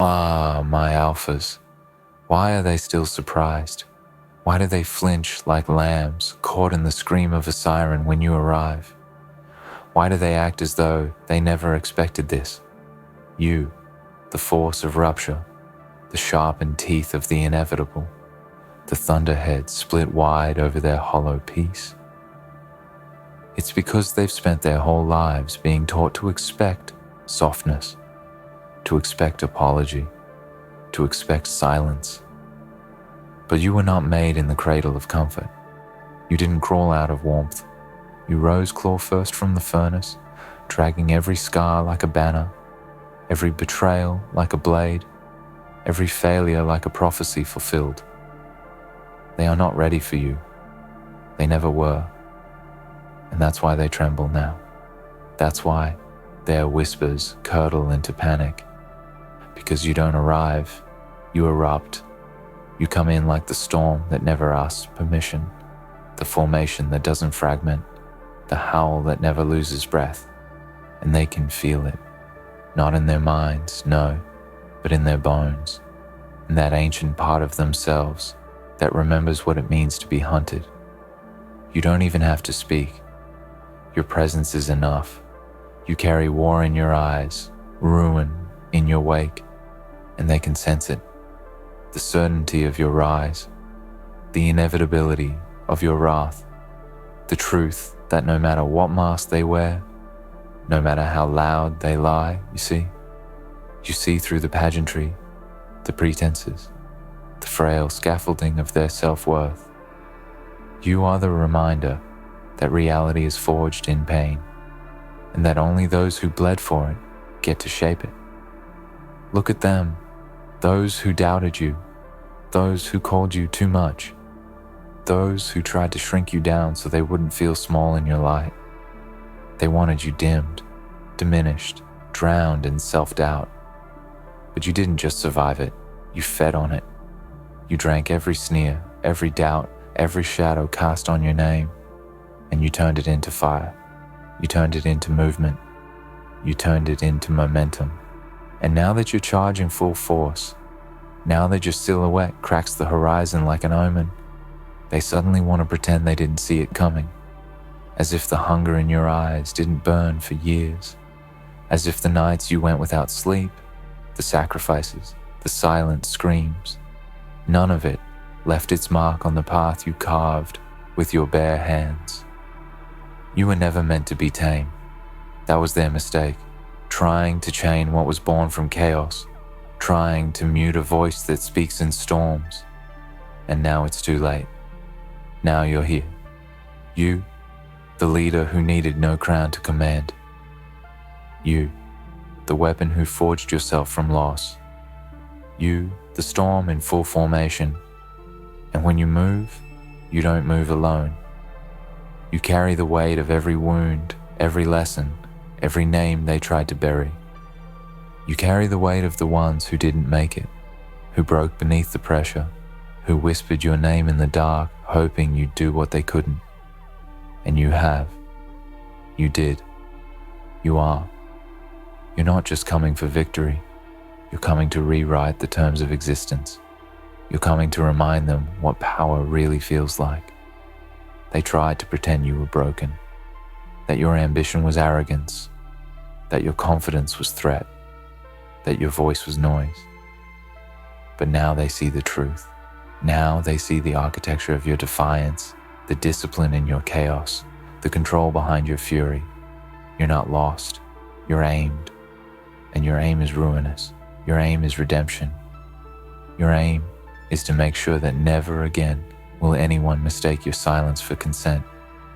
Ah, my alphas, why are they still surprised? Why do they flinch like lambs caught in the scream of a siren when you arrive? Why do they act as though they never expected this? You, the force of rupture, the sharpened teeth of the inevitable, the thunderhead split wide over their hollow peace. It's because they've spent their whole lives being taught to expect softness, to expect apology, to expect silence. But you were not made in the cradle of comfort. You didn't crawl out of warmth. You rose claw first from the furnace, dragging every scar like a banner, every betrayal like a blade, every failure like a prophecy fulfilled. They are not ready for you. They never were. And that's why they tremble now. That's why their whispers curdle into panic. Because you don't arrive, you erupt. You come in like the storm that never asks permission, the formation that doesn't fragment, the howl that never loses breath. And they can feel it, not in their minds, no, but in their bones, in that ancient part of themselves that remembers what it means to be hunted. You don't even have to speak. Your presence is enough. You carry war in your eyes, ruin in your wake, and they can sense it. The certainty of your rise, the inevitability of your wrath, the truth that no matter what mask they wear, no matter how loud they lie, you see through the pageantry, the pretenses, the frail scaffolding of their self-worth. You are the reminder that reality is forged in pain, and that only those who bled for it get to shape it. Look at them, those who doubted you, those who called you too much, those who tried to shrink you down so they wouldn't feel small in your light. They wanted you dimmed, diminished, drowned in self-doubt. But you didn't just survive it, you fed on it. You drank every sneer, every doubt, every shadow cast on your name, and you turned it into fire. You turned it into movement. You turned it into momentum. And now that you're charging full force, now that your silhouette cracks the horizon like an omen, they suddenly want to pretend they didn't see it coming, as if the hunger in your eyes didn't burn for years, as if the nights you went without sleep, the sacrifices, the silent screams, none of it left its mark on the path you carved with your bare hands. You were never meant to be tame. That was their mistake, trying to chain what was born from chaos, trying to mute a voice that speaks in storms. And now it's too late. Now you're here. You, the leader who needed no crown to command. You, the weapon who forged yourself from loss. You, the storm in full formation. And when you move, you don't move alone. You carry the weight of every wound, every lesson, every name they tried to bury. You carry the weight of the ones who didn't make it, who broke beneath the pressure, who whispered your name in the dark, hoping you'd do what they couldn't. And you have. You did. You are. You're not just coming for victory. You're coming to rewrite the terms of existence. You're coming to remind them what power really feels like. They tried to pretend you were broken, that your ambition was arrogance, that your confidence was threat, that your voice was noise. But now they see the truth. Now they see the architecture of your defiance, the discipline in your chaos, the control behind your fury. You're not lost. You're aimed. And your aim is ruinous. Your aim is redemption. Your aim is to make sure that never again will anyone mistake your silence for consent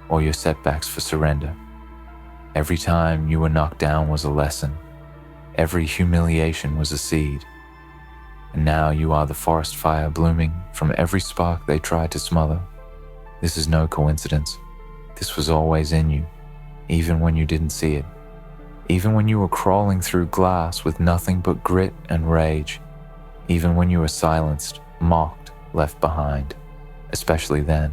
or your setbacks for surrender. Every time you were knocked down was a lesson. Every humiliation was a seed. And now you are the forest fire blooming from every spark they tried to smother. This is no coincidence. This was always in you, even when you didn't see it. Even when you were crawling through glass with nothing but grit and rage. Even when you were silenced, mocked, left behind. Especially then,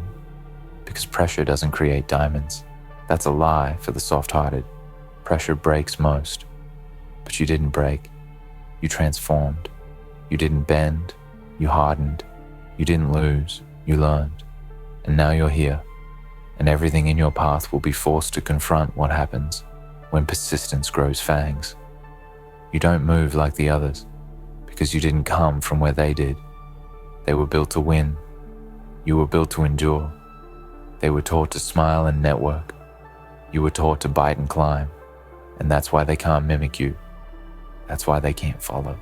because pressure doesn't create diamonds. That's a lie for the soft-hearted. Pressure breaks most. But you didn't break. You transformed. You didn't bend, you hardened, you didn't lose, you learned. And now you're here, and everything in your path will be forced to confront what happens when persistence grows fangs. You don't move like the others, because you didn't come from where they did. They were built to win. You were built to endure. They were taught to smile and network. You were taught to bite and climb, and that's why they can't mimic you. That's why they can't follow.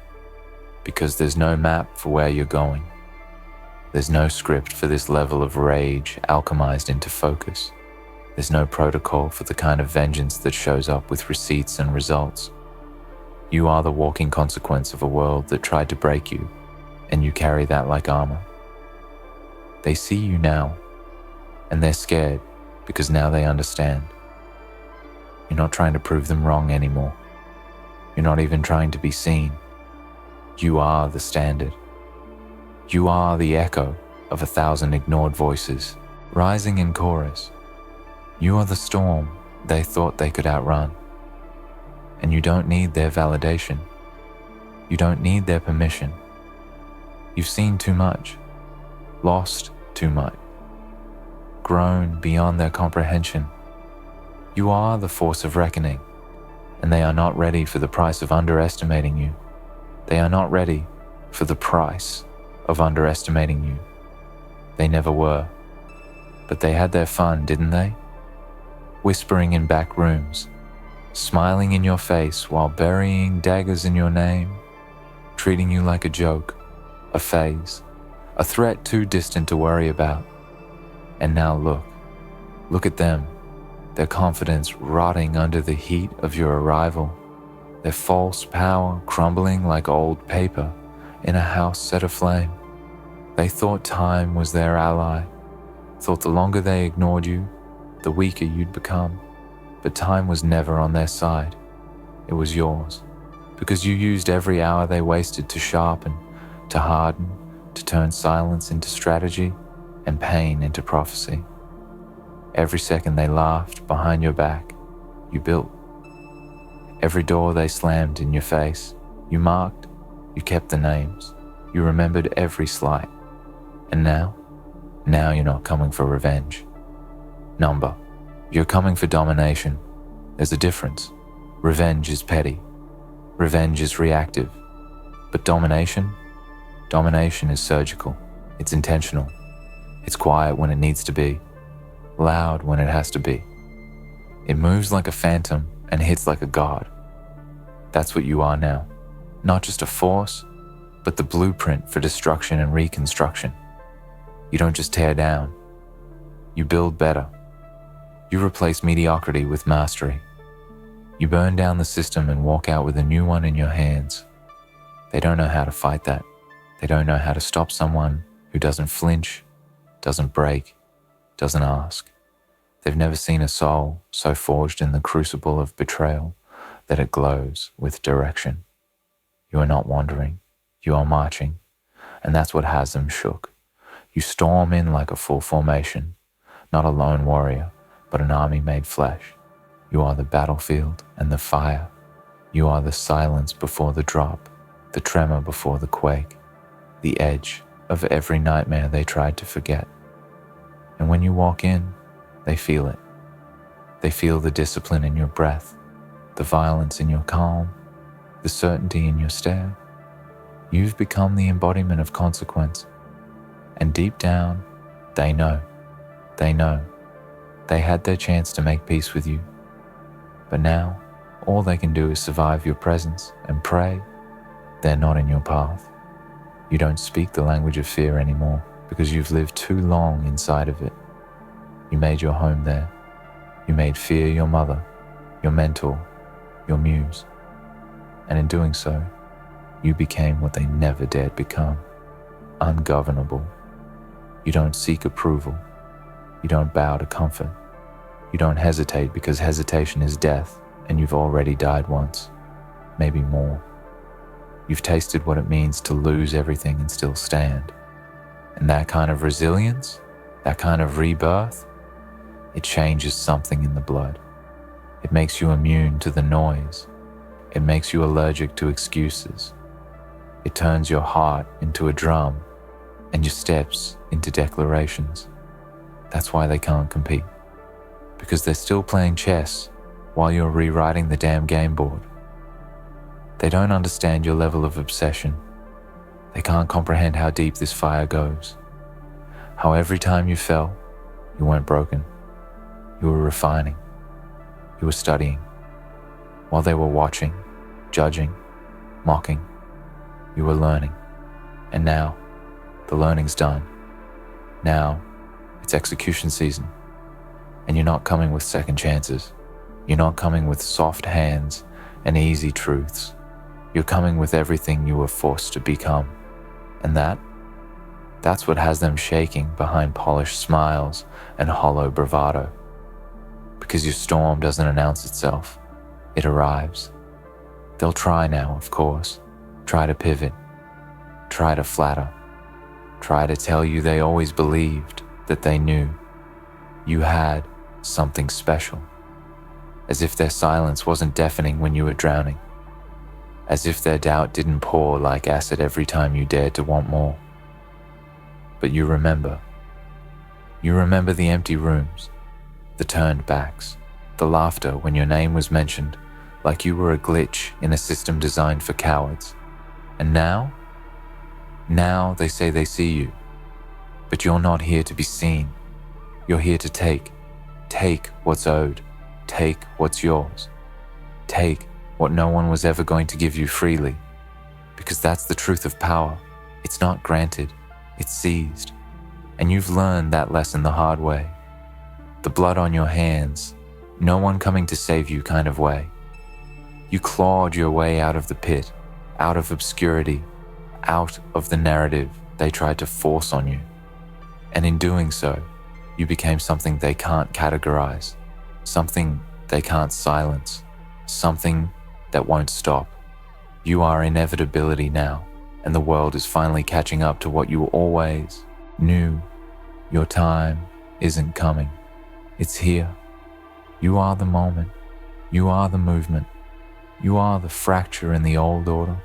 Because there's no map for where you're going. There's no script for this level of rage alchemized into focus. There's no protocol for the kind of vengeance that shows up with receipts and results. You are the walking consequence of a world that tried to break you, and you carry that like armor. They see you now, and they're scared because now they understand. You're not trying to prove them wrong anymore. You're not even trying to be seen. You are the standard. You are the echo of 1,000 ignored voices, rising in chorus. You are the storm they thought they could outrun. And you don't need their validation. You don't need their permission. You've seen too much, lost too much, grown beyond their comprehension. You are the force of reckoning, and they are not ready for the price of underestimating you. They are not ready for the price of underestimating you. They never were, but they had their fun, didn't they? Whispering in back rooms, smiling in your face while burying daggers in your name, treating you like a joke, a phase, a threat too distant to worry about. And now look at them, their confidence rotting under the heat of your arrival, their false power crumbling like old paper in a house set aflame. They thought time was their ally, thought the longer they ignored you, the weaker you'd become. But time was never on their side. It was yours, because you used every hour they wasted to sharpen, to harden, to turn silence into strategy and pain into prophecy. Every second they laughed behind your back, you built. Every door they slammed in your face, you marked, you kept the names, you remembered every slight. And now you're not coming for revenge. Number, you're coming for domination. There's a difference. Revenge is petty. Revenge is reactive. But domination is surgical. It's intentional. It's quiet when it needs to be. Loud when it has to be. It moves like a phantom and hits like a god. That's what you are now. Not just a force, but the blueprint for destruction and reconstruction. You don't just tear down. You build better. You replace mediocrity with mastery. You burn down the system and walk out with a new one in your hands. They don't know how to fight that. They don't know how to stop someone who doesn't flinch, doesn't break, doesn't ask. They've never seen a soul so forged in the crucible of betrayal that it glows with direction. You are not wandering, you are marching, and that's what has them shook. You storm in like a full formation, not a lone warrior, but an army made flesh. You are the battlefield and the fire. You are the silence before the drop, the tremor before the quake, the edge of every nightmare they tried to forget. And when you walk in, they feel it. They feel the discipline in your breath, the violence in your calm, the certainty in your stare. You've become the embodiment of consequence. And deep down, they know. They know. They had their chance to make peace with you. But now, all they can do is survive your presence and pray they're not in your path. You don't speak the language of fear anymore because you've lived too long inside of it. You made your home there. You made fear your mother, your mentor, your muse. And in doing so, you became what they never dared become, ungovernable. You don't seek approval. You don't bow to comfort. You don't hesitate because hesitation is death, and you've already died once, maybe more. You've tasted what it means to lose everything and still stand. And that kind of resilience, that kind of rebirth, it changes something in the blood. It makes you immune to the noise. It makes you allergic to excuses. It turns your heart into a drum and your steps into declarations. That's why they can't compete. Because they're still playing chess while you're rewriting the damn game board. They don't understand your level of obsession. They can't comprehend how deep this fire goes. How every time you fell, you weren't broken. You were refining. You were studying. While they were watching, judging, mocking, you were learning. And now, the learning's done. Now, it's execution season. And you're not coming with second chances. You're not coming with soft hands and easy truths. You're coming with everything you were forced to become. And that's what has them shaking behind polished smiles and hollow bravado. Because your storm doesn't announce itself, it arrives. They'll try now, of course. Try to pivot. Try to flatter. Try to tell you they always believed that they knew you had something special. As if their silence wasn't deafening when you were drowning. As if their doubt didn't pour like acid every time you dared to want more. But you remember. You remember the empty rooms, the turned backs, the laughter when your name was mentioned like you were a glitch in a system designed for cowards. And now they say they see you. But you're not here to be seen. You're here to take what's owed. Take what's yours. Take what no one was ever going to give you freely. Because that's the truth of power. It's not granted, it's seized. And you've learned that lesson the hard way. The blood on your hands, no one coming to save you kind of way. You clawed your way out of the pit, out of obscurity, out of the narrative they tried to force on you. And in doing so, you became something they can't categorize, something they can't silence, something that won't stop. You are inevitability now, and the world is finally catching up to what you always knew. Your time isn't coming. It's here. You are the moment. You are the movement. You are the fracture in the old order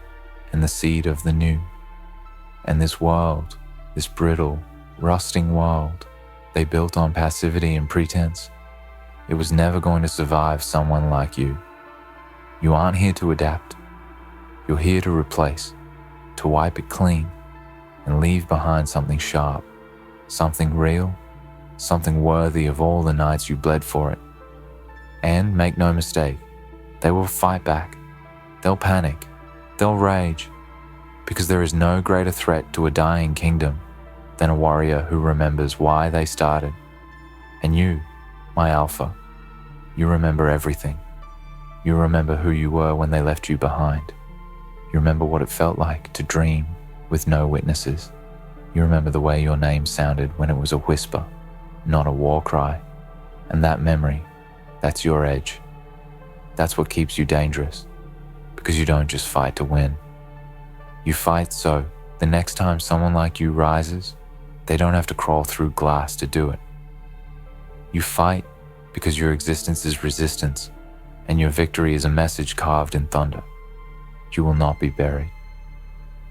and the seed of the new. And this world, this brittle, rusting world they built on passivity and pretense, it was never going to survive someone like you. You aren't here to adapt. You're here to replace, to wipe it clean, and leave behind something sharp, something real, something worthy of all the nights you bled for it. And make no mistake, they will fight back. They'll panic. They'll rage. Because there is no greater threat to a dying kingdom than a warrior who remembers why they started. And you, my alpha, you remember everything. You remember who you were when they left you behind. You remember what it felt like to dream with no witnesses. You remember the way your name sounded when it was a whisper, not a war cry. And that memory, that's your edge. That's what keeps you dangerous. Because you don't just fight to win. You fight so the next time someone like you rises, they don't have to crawl through glass to do it. You fight because your existence is resistance, and your victory is a message carved in thunder. You will not be buried.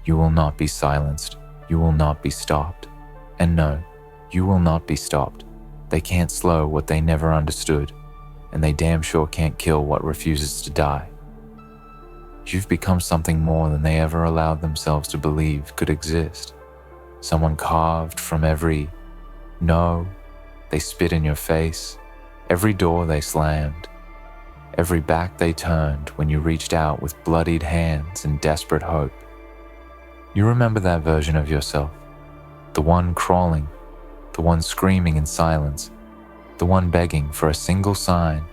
You will not be silenced. You will not be stopped. And no, you will not be stopped. They can't slow what they never understood, and they damn sure can't kill what refuses to die. You've become something more than they ever allowed themselves to believe could exist. Someone carved from every no they spit in your face, every door they slammed, every back they turned when you reached out with bloodied hands and desperate hope. You remember that version of yourself, the one crawling, the one screaming in silence, the one begging for a single sign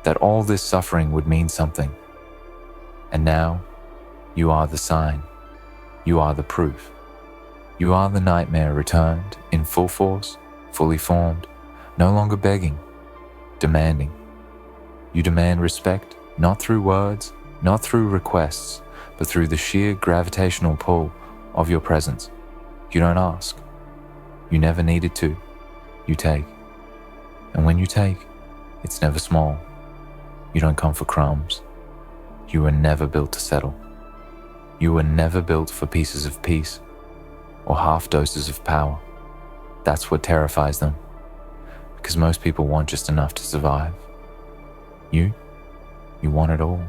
that all this suffering would mean something. And now, you are the sign. You are the proof. You are the nightmare returned in full force, fully formed, no longer begging, demanding. You demand respect, not through words, not through requests, but through the sheer gravitational pull of your presence. You don't ask. You never needed to. You take. And when you take, it's never small. You don't come for crumbs. You were never built to settle. You were never built for pieces of peace or half doses of power. That's what terrifies them, because most people want just enough to survive. You want it all.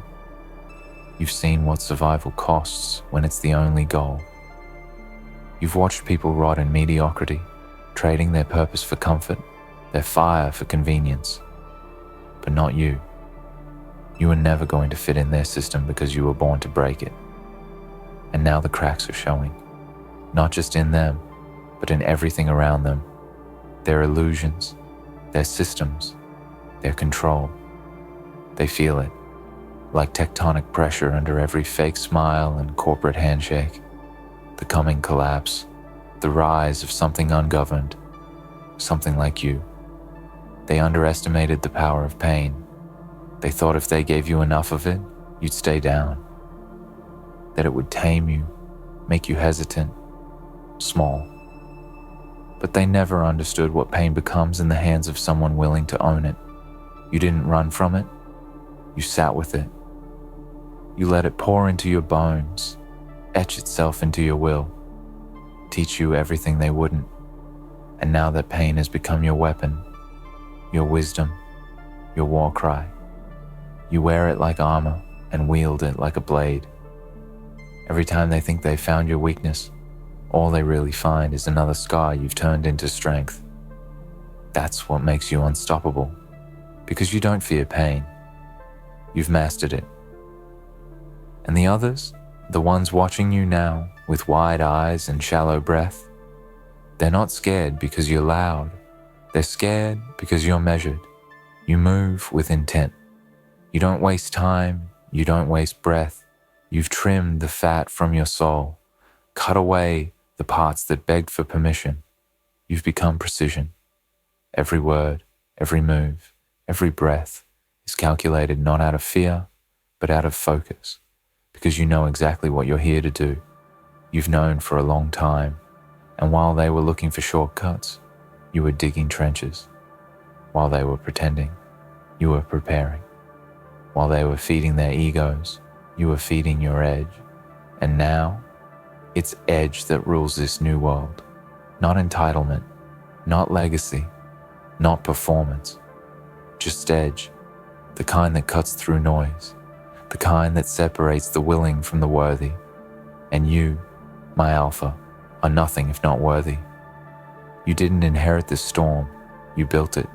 You've seen what survival costs when it's the only goal. You've watched people rot in mediocrity, trading their purpose for comfort, their fire for convenience. But not you. You were never going to fit in their system because you were born to break it. And now the cracks are showing, not just in them, but in everything around them. Their illusions, their systems, their control. They feel it, like tectonic pressure under every fake smile and corporate handshake. The coming collapse, the rise of something ungoverned, something like you. They underestimated the power of pain. They thought if they gave you enough of it, you'd stay down. That it would tame you, make you hesitant, small. But they never understood what pain becomes in the hands of someone willing to own it. You didn't run from it. You sat with it. You let it pour into your bones, etch itself into your will, teach you everything they wouldn't. And now that pain has become your weapon, your wisdom, your war cry. You wear it like armor and wield it like a blade. Every time they think they've found your weakness, all they really find is another scar you've turned into strength. That's what makes you unstoppable, because you don't fear pain. You've mastered it. And the others, the ones watching you now with wide eyes and shallow breath, they're not scared because you're loud. They're scared because you're measured. You move with intent. You don't waste time. You don't waste breath. You've trimmed the fat from your soul, cut away the parts that begged for permission. You've become precision. Every word, every move, every breath is calculated not out of fear, but out of focus, because you know exactly what you're here to do. You've known for a long time, and while they were looking for shortcuts, you were digging trenches. While they were pretending, you were preparing. While they were feeding their egos, you were feeding your edge. And now, it's edge that rules this new world. Not entitlement, not legacy, not performance. Just edge, the kind that cuts through noise, the kind that separates the willing from the worthy. And you, my alpha, are nothing if not worthy. You didn't inherit this storm, you built it.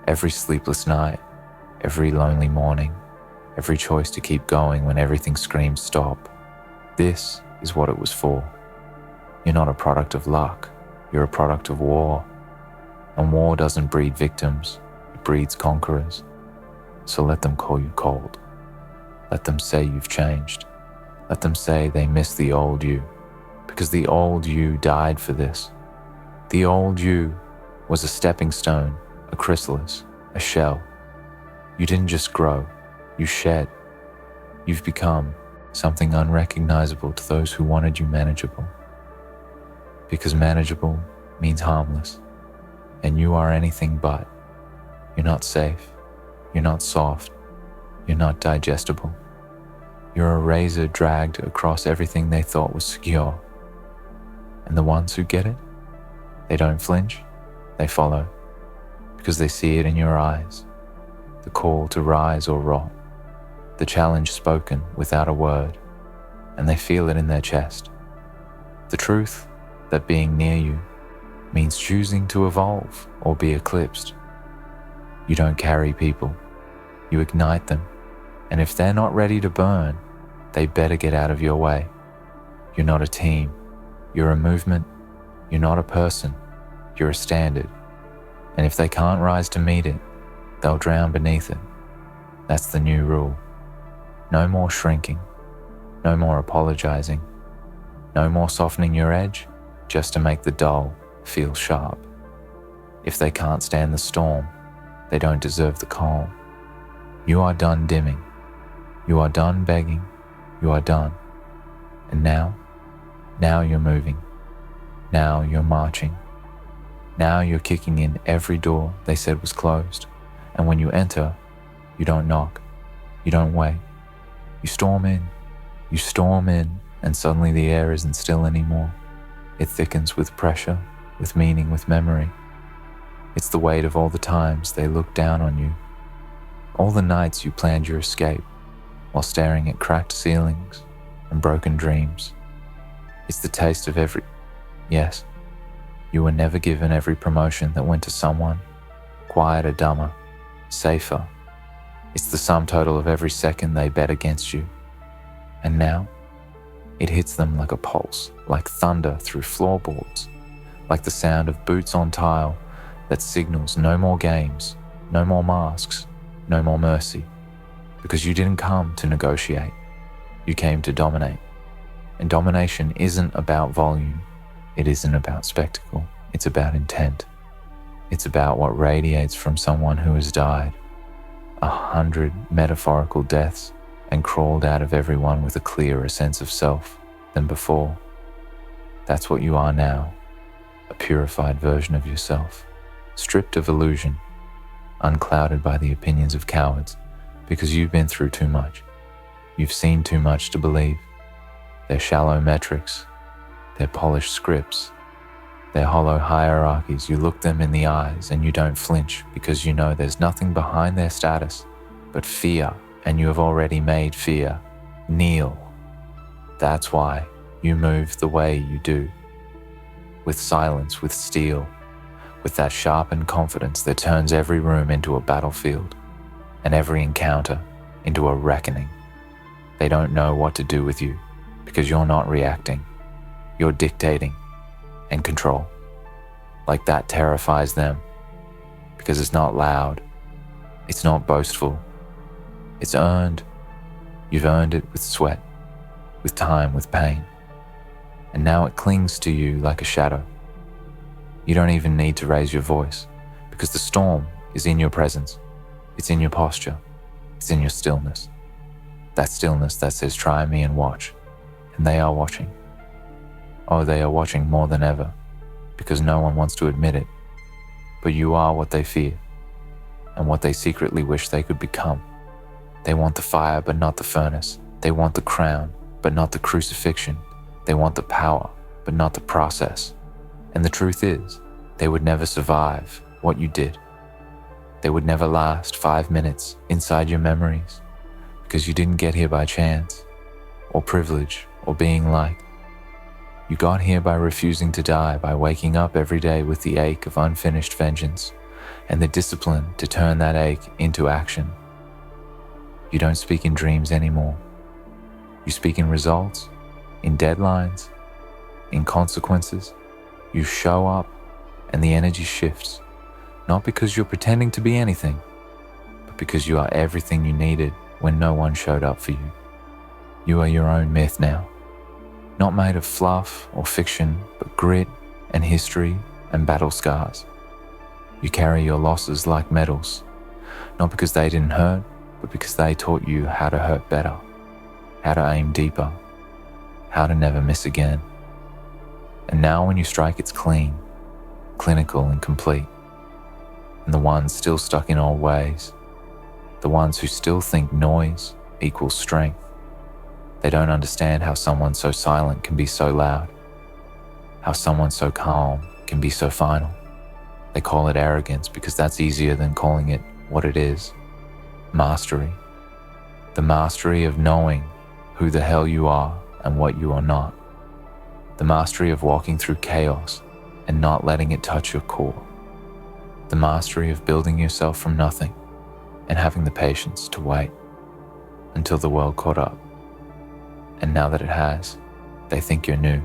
Every sleepless night, every lonely morning, every choice to keep going when everything screams stop. This is what it was for. You're not a product of luck, you're a product of war. And war doesn't breed victims, it breeds conquerors. So let them call you cold. Let them say you've changed. Let them say they miss the old you, because the old you died for this. The old you was a stepping stone, a chrysalis, a shell. You didn't just grow, you shed. You've become something unrecognizable to those who wanted you manageable. Because manageable means harmless, and you are anything but. You're not safe, you're not soft, you're not digestible. You're a razor dragged across everything they thought was secure. And the ones who get it, they don't flinch, they follow, because they see it in your eyes, the call to rise or rot, the challenge spoken without a word, and they feel it in their chest. The truth that being near you means choosing to evolve or be eclipsed. You don't carry people, you ignite them, and if they're not ready to burn, they better get out of your way. You're not a team, you're a movement, you're not a person, you're a standard. And if they can't rise to meet it, they'll drown beneath it. That's the new rule. No more shrinking, no more apologizing, no more softening your edge just to make the dull feel sharp. If they can't stand the storm, they don't deserve the calm. You are done dimming. You are done begging. You are done. And now you're moving. Now you're marching. Now you're kicking in every door they said was closed. And when you enter, you don't knock. You don't wait. You storm in. You storm in, and suddenly the air isn't still anymore. It thickens with pressure, with meaning, with memory. It's the weight of all the times they looked down on you, all the nights you planned your escape while staring at cracked ceilings and broken dreams. It's the taste of every... Yes, you were never given every promotion that went to someone quieter, dumber, safer. It's the sum total of every second they bet against you. And now, it hits them like a pulse, like thunder through floorboards, like the sound of boots on tile that signals no more games, no more masks, no more mercy. Because you didn't come to negotiate, you came to dominate. And domination isn't about volume, it isn't about spectacle, it's about intent. It's about what radiates from someone who has died 100 metaphorical deaths and crawled out of everyone with a clearer sense of self than before. That's what you are now, a purified version of yourself, stripped of illusion, unclouded by the opinions of cowards, because you've been through too much. You've seen too much to believe. Their shallow metrics, their polished scripts, their hollow hierarchies, you look them in the eyes and you don't flinch because you know there's nothing behind their status but fear, and you have already made fear kneel. That's why you move the way you do, with silence, with steel, with that sharpened confidence that turns every room into a battlefield and every encounter into a reckoning. They don't know what to do with you because you're not reacting, you're dictating and control. Like that terrifies them because it's not loud, it's not boastful, it's earned. You've earned it with sweat, with time, with pain. And now it clings to you like a shadow. You don't even need to raise your voice because the storm is in your presence. It's in your posture. It's in your stillness. That stillness that says, try me and watch. And they are watching. Oh, they are watching more than ever because no one wants to admit it. But you are what they fear and what they secretly wish they could become. They want the fire, but not the furnace. They want the crown, but not the crucifixion. They want the power, but not the process. And the truth is, they would never survive what you did. They would never last 5 minutes inside your memories because you didn't get here by chance or privilege or being liked. You got here by refusing to die, by waking up every day with the ache of unfinished vengeance and the discipline to turn that ache into action. You don't speak in dreams anymore. You speak in results, in deadlines, in consequences. You show up and the energy shifts, not because you're pretending to be anything, but because you are everything you needed when no one showed up for you. You are your own myth now, not made of fluff or fiction, but grit and history and battle scars. You carry your losses like medals, not because they didn't hurt, but because they taught you how to hurt better, how to aim deeper, how to never miss again. And now when you strike, it's clean, clinical and complete. And the ones still stuck in old ways, the ones who still think noise equals strength, they don't understand how someone so silent can be so loud, how someone so calm can be so final. They call it arrogance because that's easier than calling it what it is. Mastery. The mastery of knowing who the hell you are and what you are not. The mastery of walking through chaos and not letting it touch your core. The mastery of building yourself from nothing and having the patience to wait until the world caught up. And now that it has, they think you're new.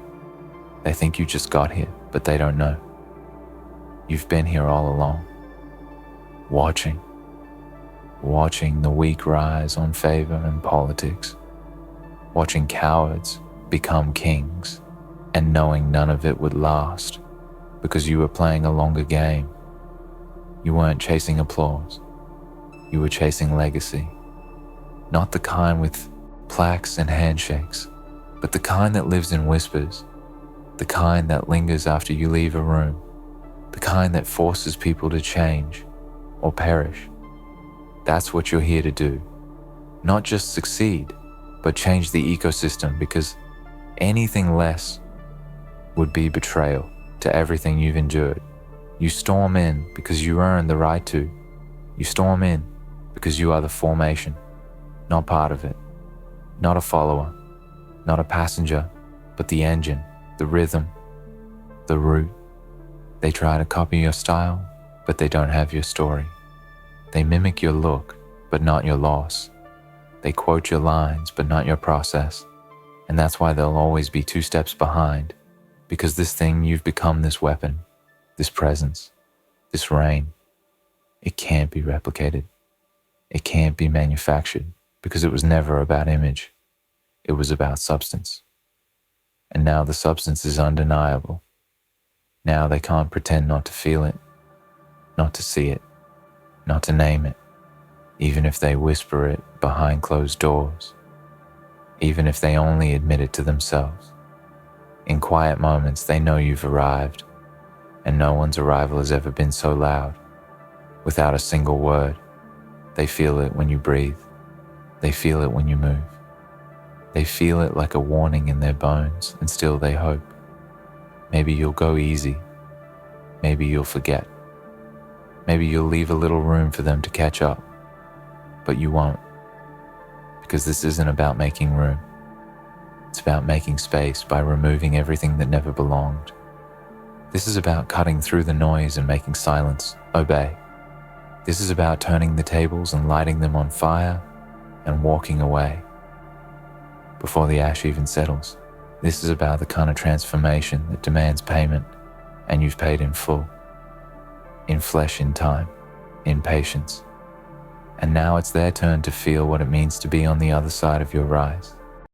They think you just got here, but they don't know. You've been here all along, watching the weak rise on favor and politics, watching cowards become kings, and knowing none of it would last because you were playing a longer game. You weren't chasing applause. You were chasing legacy. Not the kind with plaques and handshakes, but the kind that lives in whispers, the kind that lingers after you leave a room, the kind that forces people to change or perish. That's what you're here to do. Not just succeed, but change the ecosystem, because anything less would be betrayal to everything you've endured. You storm in because you earn the right to. You storm in because you are the formation, not part of it, not a follower, not a passenger, but the engine, the rhythm, the route. They try to copy your style, but they don't have your story. They mimic your look, but not your loss. They quote your lines, but not your process. And that's why they'll always be 2 steps behind, because this thing you've become, this weapon, this presence, this reign, it can't be replicated. It can't be manufactured, because it was never about image. It was about substance. And now the substance is undeniable. Now they can't pretend not to feel it, not to see it, not to name it, even if they whisper it behind closed doors, even if they only admit it to themselves. In quiet moments, they know you've arrived, and no one's arrival has ever been so loud. Without a single word, they feel it when you breathe. They feel it when you move. They feel it like a warning in their bones, and still they hope. Maybe you'll go easy. Maybe you'll forget. Maybe you'll leave a little room for them to catch up. But you won't. Because this isn't about making room. It's about making space by removing everything that never belonged. This is about cutting through the noise and making silence obey. This is about turning the tables and lighting them on fire and walking away before the ash even settles. This is about the kind of transformation that demands payment, and you've paid in full, in flesh, in time, in patience. And now it's their turn to feel what it means to be on the other side of your rise.